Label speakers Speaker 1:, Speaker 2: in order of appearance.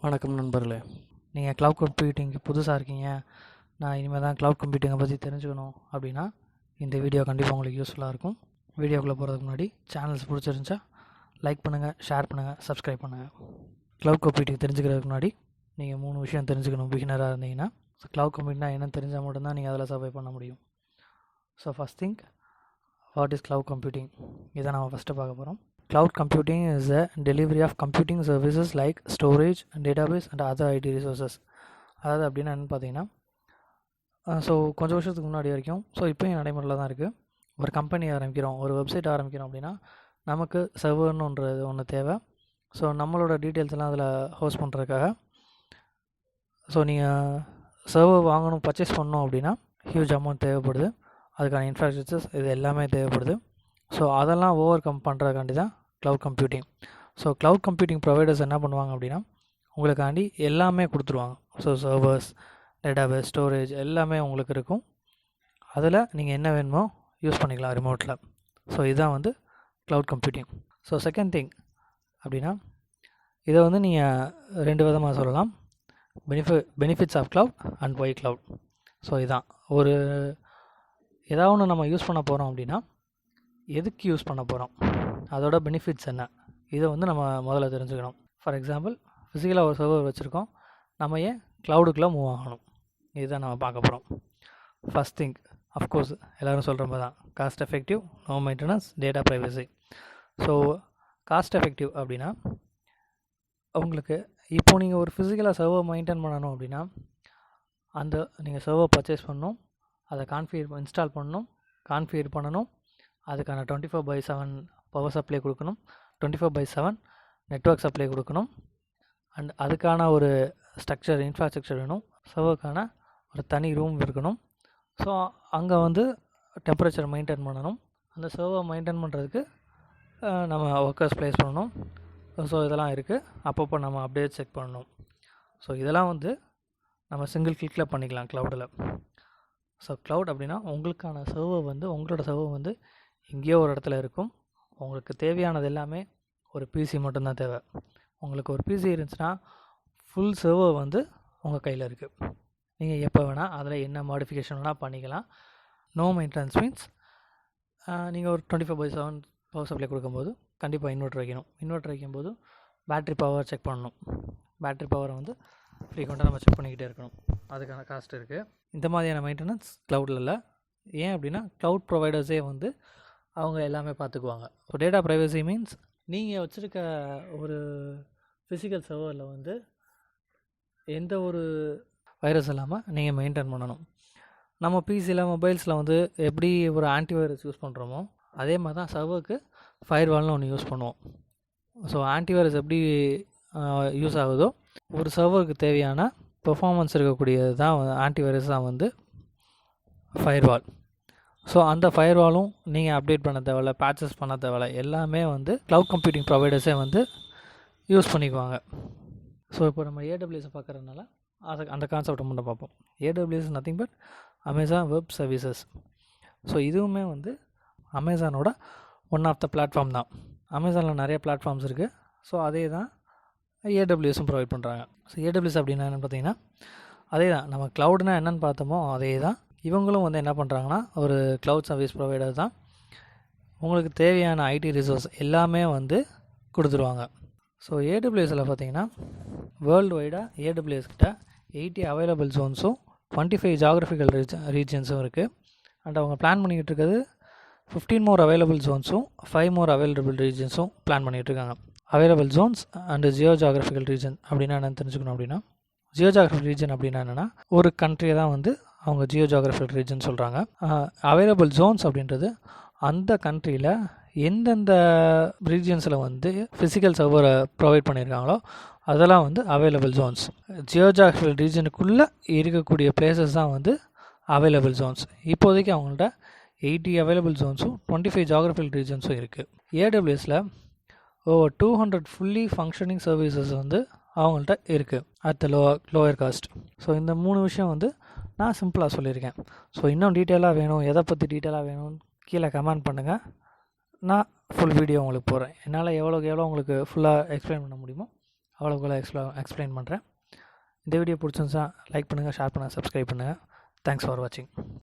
Speaker 1: வணக்கம் நண்பர்களே. நீங்கள் க்ளவுட் கம்ப்யூட்டிங்க்கு புதுசாக இருக்கீங்க, நான் இனிமேல் தான் க்ளவுட் கம்ப்யூட்டிங்கை பற்றி தெரிஞ்சுக்கணும் அப்படின்னா இந்த வீடியோ கண்டிப்பாக உங்களுக்கு யூஸ்ஃபுல்லாக இருக்கும். வீடியோக்குள்ளே போகிறதுக்கு முன்னாடி சேனல்ஸ் பிடிச்சிருந்துச்சா லைக் பண்ணுங்கள், ஷேர் பண்ணுங்கள், சப்ஸ்கிரைப் பண்ணுங்கள். க்ளவுட் கம்ப்யூட்டிங் தெரிஞ்சுக்கிறதுக்கு முன்னாடி நீங்கள் 3 விஷயம் தெரிஞ்சுக்கணும். பிகினராக இருந்தீங்கன்னா க்ளவுட் கம்ப்யூட்டிங்னா என்னன்னு தெரிஞ்சால் மட்டும்தான் நீங்கள் அதில் சர்வை பண்ண முடியும். So first thing, what is cloud computing? இதை நம்ம ஃபஸ்ட்டு பார்க்க போகிறோம். Cloud computing is the delivery of computing services like storage, database and other IT resources. அதாவது அப்படின்னா என்னென்னு பார்த்தீங்கன்னா, கொஞ்சம் வருஷத்துக்கு முன்னாடி வரைக்கும், இப்போயும் நடைமுறையில் தான் இருக்குது. ஒரு கம்பெனி ஆரம்பிக்கிறோம், ஒரு வெப்சைட் ஆரம்பிக்கிறோம் அப்படின்னா நமக்கு சர்வர்னு ஒன்று தேவை. நம்மளோட டீட்டெயில்ஸ் எல்லாம் அதில் ஹோஸ்ட் பண்ணுறதுக்காக நீங்கள் சர்வர் வாங்கணும், பர்ச்சேஸ் பண்ணணும் அப்படின்னா ஹியூஜ் அமௌண்ட் தேவைப்படுது. அதுக்கான இன்ஃப்ராஸ்ட்ரக்சர்ஸ் இது எல்லாமே தேவைப்படுது. அதெல்லாம் ஓவர் கம் பண்ணுறதுக்காண்டி தான் cloud computing. Cloud computing providers என்ன பண்ணுவாங்க அப்படின்னா உங்களுக்காண்டி எல்லாமே கொடுத்துருவாங்க. சர்வர்ஸ், டேட்டாபேஸ், ஸ்டோரேஜ் எல்லாமே உங்களுக்கு இருக்கும். அதில் நீங்கள் என்ன வேணுமோ யூஸ் பண்ணிக்கலாம் ரிமோட்டில். இதுதான் வந்து க்ளவுட் கம்ப்யூட்டிங். செகண்ட் திங் அப்படின்னா இதை நீங்கள் 2 விதமாக சொல்லலாம். Benefits of cloud and why cloud. இதுதான் ஏதாவது ஒன்று நம்ம யூஸ் பண்ண போகிறோம் அப்படின்னா எதுக்கு யூஸ் பண்ண போகிறோம், அதோட பெனிஃபிட்ஸ் என்ன, இதை நம்ம முதல்ல தெரிஞ்சுக்கணும். ஃபார் எக்ஸாம்பிள், ஃபிசிக்கலாக ஒரு சர்வர் வச்சுருக்கோம், நம்ம ஏன் க்ளவுடுக்குள்ளே மூவ் ஆகணும், இதுதான் நம்ம பார்க்க போகிறோம். ஃபஸ்ட் திங், அஃப்கோர்ஸ் எல்லோரும் சொல்கிற மாதிரி தான், cost effective, no maintenance, data privacy. Cost effective அப்படின்னா உங்களுக்கு இப்போது நீங்கள் ஒரு ஃபிசிக்கலாக சர்வர் மெயின்டைன் பண்ணணும் அப்படின்னா நீங்கள் சர்வர் பர்ச்சேஸ் பண்ணணும், அதை இன்ஸ்டால் பண்ணணும், கான்ஃபிகர் பண்ணணும், அதுக்கான 24/7 பவர் சப்ளை கொடுக்கணும், 24/7 நெட்வொர்க் சப்ளை கொடுக்கணும், அண்ட் அதுக்கான ஒரு இன்ஃப்ராஸ்ட்ரக்சர் வேணும். சர்வருக்கான ஒரு தனி ரூம் இருக்கணும். அங்கே டெம்பரேச்சர் மெயின்டைன் பண்ணணும். அந்த சர்வர் மெயின்டைன் பண்ணுறதுக்கு நம்ம ஒர்க்கர்ஸ் ப்ளேஸ் பண்ணணும். இதெல்லாம் இருக்குது. அப்பப்போ நம்ம அப்டேட் செக் பண்ணணும். இதெல்லாம் நம்ம சிங்கிள் கிளிக்கில் பண்ணிக்கலாம் க்ளவுடில். க்ளவுட் அப்படின்னா உங்களுக்கான சர்வர் உங்களோட சர்வர் எங்கேயோ ஒரு இடத்துல இருக்கும். உங்களுக்கு தேவையானது எல்லாமே ஒரு பிசி மட்டும்தான் தேவை. உங்களுக்கு ஒரு பிசி இருந்துச்சுன்னா ஃபுல் சர்வர் உங்கள் கையில் இருக்குது. நீங்கள் எப்போ வேணால் அதில் என்ன மாடிஃபிகேஷன் வேணால் பண்ணிக்கலாம். நோ மெயின்டெனன்ஸ் மீன்ஸ் நீங்கள் ஒரு 24/7 பவர் சப்ளை கொடுக்கும்போது கண்டிப்பாக இன்வெர்ட்டர் வைக்கணும். இன்வெர்ட்டர் வைக்கும்போது பேட்ரி பவர் செக் பண்ணணும். பேட்ரி பவரை ஃப்ரீக்வெண்ட்டாக நம்ம செக் பண்ணிக்கிட்டே இருக்கணும். அதுக்கான காஸ்ட் இருக்குது. இந்த மாதிரியான மெயின்டெனன்ஸ் க்ளவுடில் இல்லை. ஏன் அப்படின்னா க்ளவுட் ப்ரொவைடர்ஸே அவங்க எல்லாமே பார்த்துக்குவாங்க. டேட்டா ப்ரைவசி மீன்ஸ் நீங்கள் வச்சுருக்க ஒரு ஃபிசிக்கல் சர்வரில் எந்த ஒரு வைரஸ் இல்லாமல் நீங்கள் மெயின்டைன் பண்ணணும். நம்ம பிசியில், மொபைல்ஸில் எப்படி ஒரு ஆன்டிவைரஸ் யூஸ் பண்ணுறோமோ அதே மாதிரி தான் சர்வருக்கு ஃபயர்வால்னு ஒன்று யூஸ் பண்ணுவோம். ஆன்டிவைரஸ் எப்படி யூஸ் ஆகுதோ ஒரு சர்வருக்கு தேவையான பெர்ஃபார்மன்ஸ் இருக்கக்கூடியது தான் ஆன்டிவைரஸ் தான் ஃபயர்வால். அந்த ஃபயர்வாலும் நீங்கள் அப்டேட் பண்ண தேவையில்ல, பேட்சஸ் பண்ண தேவையில்ல, எல்லாமே க்ளவுட் கம்ப்யூட்டிங் ப்ரொவைடர்ஸே யூஸ் பண்ணிக்குவாங்க. இப்போ நம்ம AWS பார்க்குறதுனால அந்த கான்செப்டை மட்டும் பார்ப்போம். AWS nothing but Amazon web services. இதுவுமே அமேசானோட ஒன் ஆஃப் த பிளாட்ஃபார்ம் தான். அமேசானில் நிறைய பிளாட்ஃபார்ம்ஸ் இருக்குது. அதே தான் AWSம் ப்ரொவைட் பண்ணுறாங்க. AWS அப்படின்னா என்னென்னு பார்த்தீங்கன்னா அதே தான், நம்ம க்ளவுட்னா என்னென்னு பார்த்தோமோ அதே தான். இவங்களும் என்ன பண்ணுறாங்கன்னா ஒரு க்ளவுட் சர்வீஸ் ப்ரொவைடர் தான். உங்களுக்கு தேவையான ஐடி ரிசோர்ஸ் எல்லாமே கொடுத்துருவாங்க. AWSயில் பார்த்தீங்கன்னா வேர்ல்டு வைடாக AWS கிட்ட 80 அவைலபிள் ஜோன்ஸும் 25 ஜாகிரபிக்கல் ரீஜன்ஸும் இருக்குது. அண்ட் அவங்க பிளான் பண்ணிக்கிட்டு இருக்கிறது 15 மோர் அவைலபிள் ஜோன்ஸும் 5 மோர் அவைலபிள் ரீஜன்ஸும் பிளான் பண்ணிகிட்ருக்காங்க. Available Jones and Jio geographical region அப்படின்னா என்னென்னு தெரிஞ்சுக்கணும். அப்படின்னா ஜியோ ஜாகிரபிக்கல் ரீஜன் அப்படின்னா என்னென்னா ஒரு கண்ட்ரியை தான் அவங்க ஜியோ ஜாகிரபிக்கல் ரீஜன் சொல்கிறாங்க. அவைலபிள் ஜோன்ஸ் அப்படின்றது அந்த கண்ட்ரியில் எந்தெந்த ரீஜன்ஸில் ஃபிசிக்கல் சர்வரை ப்ரொவைட் பண்ணியிருக்காங்களோ அதெல்லாம் அவைலபிள் ஜோன்ஸ். ஜியோ ஜாகிரபிக்கல் ரீஜனுக்குள்ளே இருக்கக்கூடிய பிளேசஸ் தான் அவைலபிள் ஜோன்ஸ். இப்போதைக்கு அவங்கள்ட்ட 80 அவைலபிள் ஜோன்ஸும் 25 ஜாகிரபிக்கல் ரீஜன்ஸும் இருக்குது. AWSயில் ஓவர் 200 ஃபுல்லி ஃபங்க்ஷனிங் சர்வீசஸ் அவங்கள்ட்ட இருக்குது அட் த லோயர் காஸ்ட். இந்த 3 விஷயம் நான் சிம்பிளாக சொல்லியிருக்கேன். இன்னும் டீட்டெயிலாக வேணும், எதை பற்றி டீட்டெயிலாக வேணும்னு கீழே கமெண்ட் பண்ணுங்கள். நான் ஃபுல் வீடியோ உங்களுக்கு போடுறேன். என்னால் எவ்வளோக்கு எவ்வளோ உங்களுக்கு ஃபுல்லாக எக்ஸ்பிளைன் பண்ண முடியுமோ அவ்வளோக்குள்ள எக்ஸ்பிளைன் பண்ணுறேன். இந்த வீடியோ பிடிச்சிருந்துச்சா லைக் பண்ணுங்கள், ஷேர் பண்ணுங்கள், சப்ஸ்கிரைப் பண்ணுங்கள். தேங்க்ஸ் ஃபார் வாட்சிங்.